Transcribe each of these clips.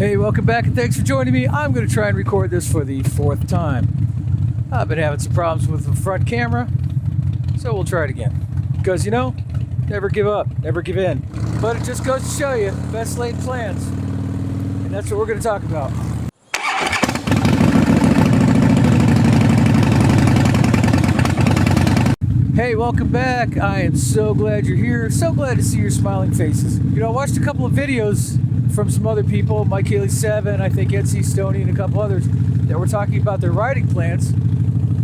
Hey, welcome back and thanks for joining me. I'm going to try and record this for the fourth time. I've been having some problems with the front camera, so we'll try it again. Because, never give up, never give in. But it just goes to show you, best laid plans. And that's what we're going to talk about. Hey, welcome back. I am so glad you're here. So glad to see your smiling faces. I watched a couple of videos from some other people, Mike Haley 7, I think Ed C. Stoney, and a couple others, that were talking about their riding plans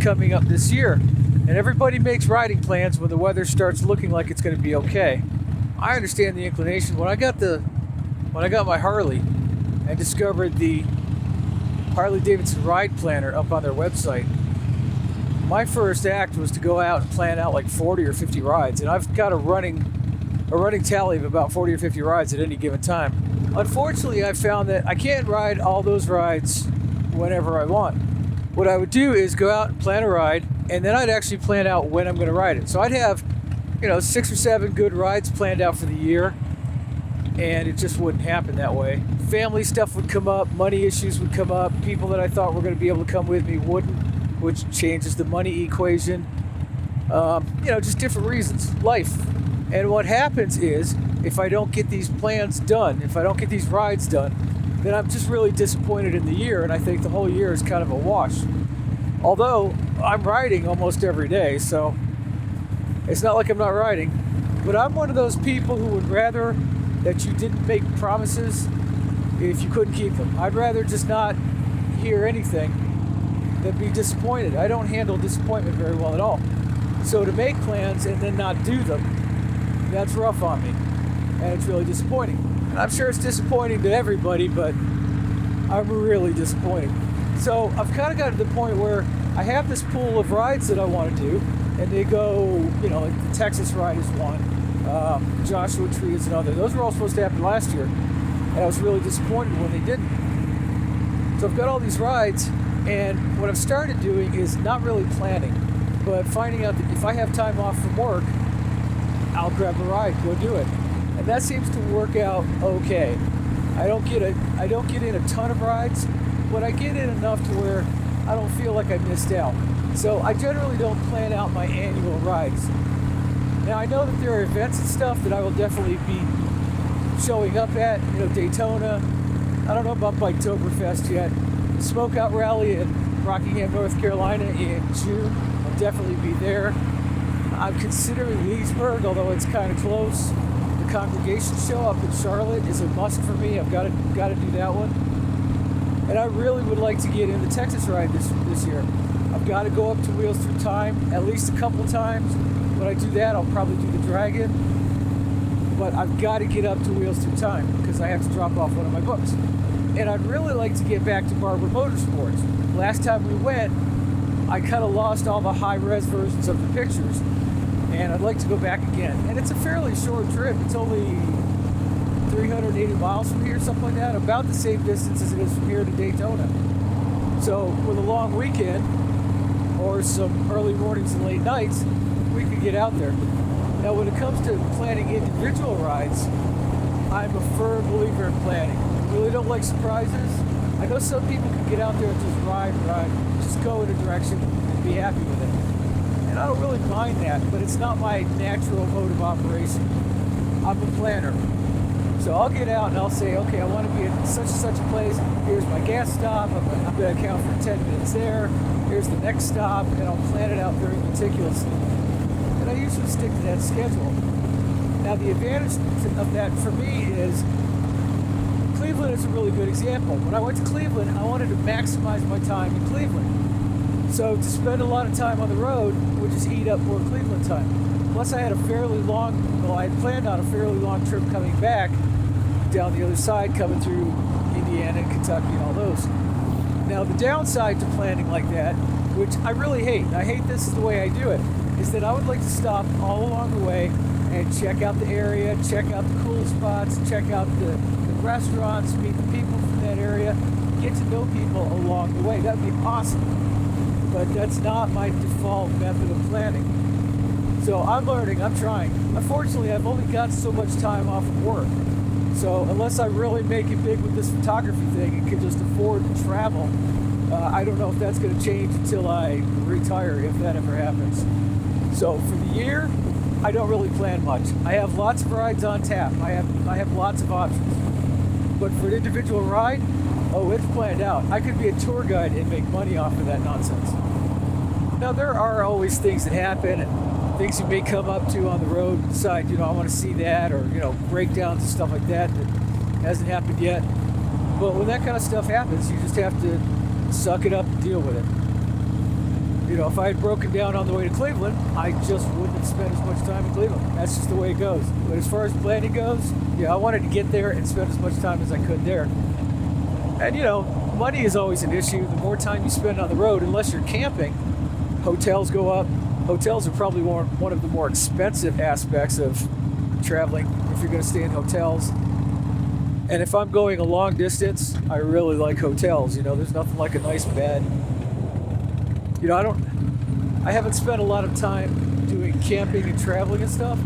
coming up this year. And everybody makes riding plans when the weather starts looking like it's going to be okay. I understand the inclination. When I got my Harley and discovered the Harley Davidson Ride Planner up on their website, my first act was to go out and plan out like 40 or 50 rides, and I've got a running tally of about 40 or 50 rides at any given time. Unfortunately, I found that I can't ride all those rides whenever I want. What I would do is go out and plan a ride, and then I'd actually plan out when I'm going to ride it. So I'd have, 6 or 7 good rides planned out for the year, and it just wouldn't happen that way. Family stuff would come up, money issues would come up, people that I thought were going to be able to come with me wouldn't, which changes the money equation. Just different reasons, life. And what happens is, if I don't get these plans done, if I don't get these rides done, then I'm just really disappointed in the year, and I think the whole year is kind of a wash. Although, I'm riding almost every day, so it's not like I'm not riding. But I'm one of those people who would rather that you didn't make promises if you couldn't keep them. I'd rather just not hear anything than be disappointed. I don't handle disappointment very well at all. So to make plans and then not do them, that's rough on me. And it's really disappointing. And I'm sure it's disappointing to everybody, but I'm really disappointed. So I've kind of got to the point where I have this pool of rides that I want to do, and they go, like the Texas ride is one, Joshua Tree is another. Those were all supposed to happen last year, and I was really disappointed when they didn't. So I've got all these rides, and what I've started doing is not really planning, but finding out that if I have time off from work, I'll grab a ride, go do it. And that seems to work out okay. I don't get in a ton of rides, but I get in enough to where I don't feel like I missed out. So I generally don't plan out my annual rides. Now I know that there are events and stuff that I will definitely be showing up at, Daytona. I don't know about Biketoberfest yet. The Smokeout Rally in Rockingham, North Carolina in June. I'll definitely be there. I'm considering Leesburg, although it's kind of close. The Congregation Show up in Charlotte is a must for me. I've got to do that one. And I really would like to get in the Texas ride this year. I've got to go up to Wheels Through Time at least a couple times. When I do that, I'll probably do the Dragon. But I've got to get up to Wheels Through Time because I have to drop off one of my books. And I'd really like to get back to Barber Motorsports. Last time we went, I kind of lost all the high-res versions of the pictures. And I'd like to go back again. And it's a fairly short trip. It's only 380 miles from here, something like that. About the same distance as it is from here to Daytona. So with a long weekend, or some early mornings and late nights, we could get out there. Now when it comes to planning individual rides, I'm a firm believer in planning. I really don't like surprises. I know some people can get out there and just ride, just go in a direction and be happy with it. And I don't really mind that, but it's not my natural mode of operation. I'm a planner. So I'll get out and I'll say, okay, I want to be at such and such a place. Here's my gas stop. I'm going to account for 10 minutes there. Here's the next stop, and I'll plan it out very meticulously. And I usually stick to that schedule. Now the advantage of that for me is Cleveland is a really good example. When I went to Cleveland, I wanted to maximize my time in Cleveland. So to spend a lot of time on the road would just eat up more Cleveland time. Plus I had I had planned on a fairly long trip coming back down the other side, coming through Indiana and Kentucky and all those. Now the downside to planning like that, which I really hate, and I hate this is the way I do it, is that I would like to stop all along the way and check out the area, check out the cool spots, check out the restaurants, meet the people from that area, get to know people along the way. That would be awesome. But that's not my default method of planning. So I'm learning, I'm trying. Unfortunately, I've only got so much time off of work. So unless I really make it big with this photography thing and can just afford to travel, I don't know if that's going to change until I retire, if that ever happens. So for the year, I don't really plan much. I have lots of rides on tap. I have lots of options. But for an individual ride, oh, it's planned out. I could be a tour guide and make money off of that nonsense. Now, there are always things that happen and things you may come up to on the road and decide, I want to see that, or, breakdowns and stuff like that hasn't happened yet. But when that kind of stuff happens, you just have to suck it up and deal with it. If I had broken down on the way to Cleveland, I just wouldn't have spent as much time in Cleveland. That's just the way it goes. But as far as planning goes, I wanted to get there and spend as much time as I could there. And, money is always an issue. The more time you spend on the road, unless you're camping, hotels go up. Hotels are probably one of the more expensive aspects of traveling if you're going to stay in hotels. And if I'm going a long distance, I really like hotels. There's nothing like a nice bed. I haven't spent a lot of time doing camping and traveling and stuff.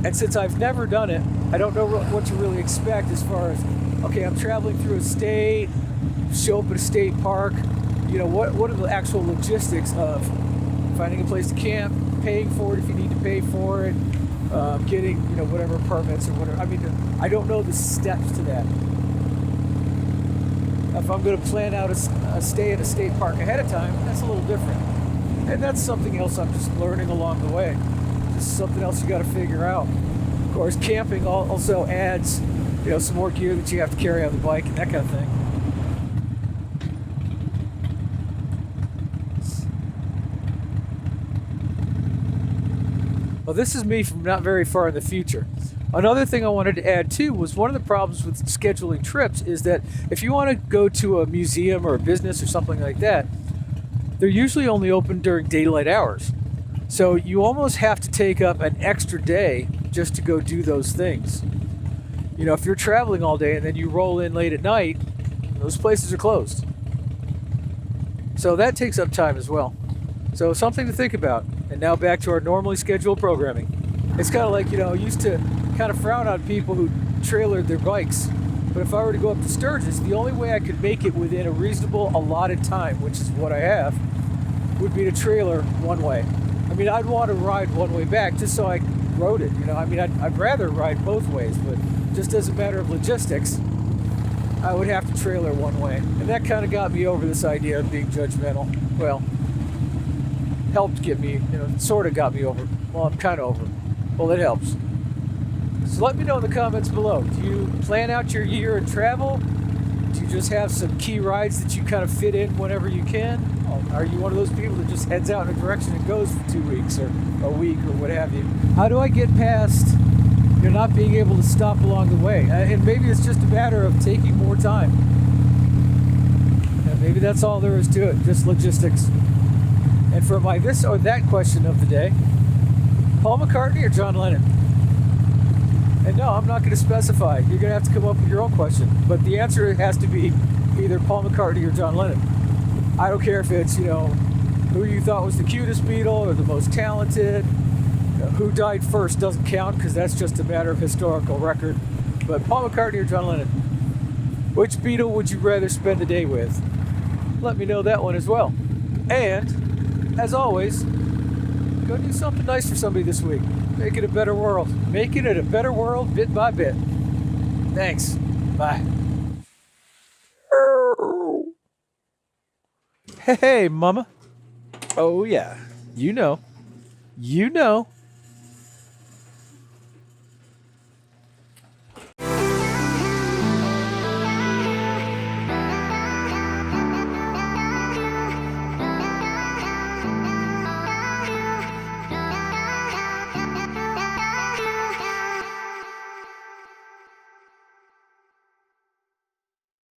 And since I've never done it, I don't know what to really expect as far as, okay, I'm traveling through a state, show up at a state park. What are the actual logistics of finding a place to camp, paying for it if you need to pay for it, getting, whatever permits or whatever. I don't know the steps to that. If I'm going to plan out a stay at a state park ahead of time, that's a little different. And that's something else I'm just learning along the way. Just something else you got to figure out. Of course, camping also adds, some more gear that you have to carry on the bike and that kind of thing. Well, this is me from not very far in the future. Another thing I wanted to add too was one of the problems with scheduling trips is that if you want to go to a museum or a business or something like that, they're usually only open during daylight hours. So you almost have to take up an extra day just to go do those things. If you're traveling all day and then you roll in late at night, those places are closed. So that takes up time as well. So something to think about. And now back to our normally scheduled programming. It's kind of like, I used to kind of frown on people who trailered their bikes. But if I were to go up to Sturgis, the only way I could make it within a reasonable allotted time, which is what I have, would be to trailer one way. I'd want to ride one way back just so I rode it. I'd rather ride both ways, but just as a matter of logistics, I would have to trailer one way. And that kind of got me over this idea of being judgmental. Well, helped get me, sort of got me over. Well, I'm kind of over. Well, it helps. So let me know in the comments below. Do you plan out your year and travel? Do you just have some key rides that you kind of fit in whenever you can? Are you one of those people that just heads out in a direction and goes for 2 weeks or a week or what have you? How do I get past not being able to stop along the way? And maybe it's just a matter of taking more time. And maybe that's all there is to it, just logistics. And for my this or that question of the day, Paul McCartney or John Lennon? And no, I'm not going to specify. You're going to have to come up with your own question. But the answer has to be either Paul McCartney or John Lennon. I don't care if it's, who you thought was the cutest Beatle or the most talented. Who died first doesn't count because that's just a matter of historical record. But Paul McCartney or John Lennon? Which Beatle would you rather spend the day with? Let me know that one as well. And, as always, go do something nice for somebody this week. Make it a better world. Making it a better world bit by bit. Thanks. Bye. Hey, mama. Oh, yeah. You know.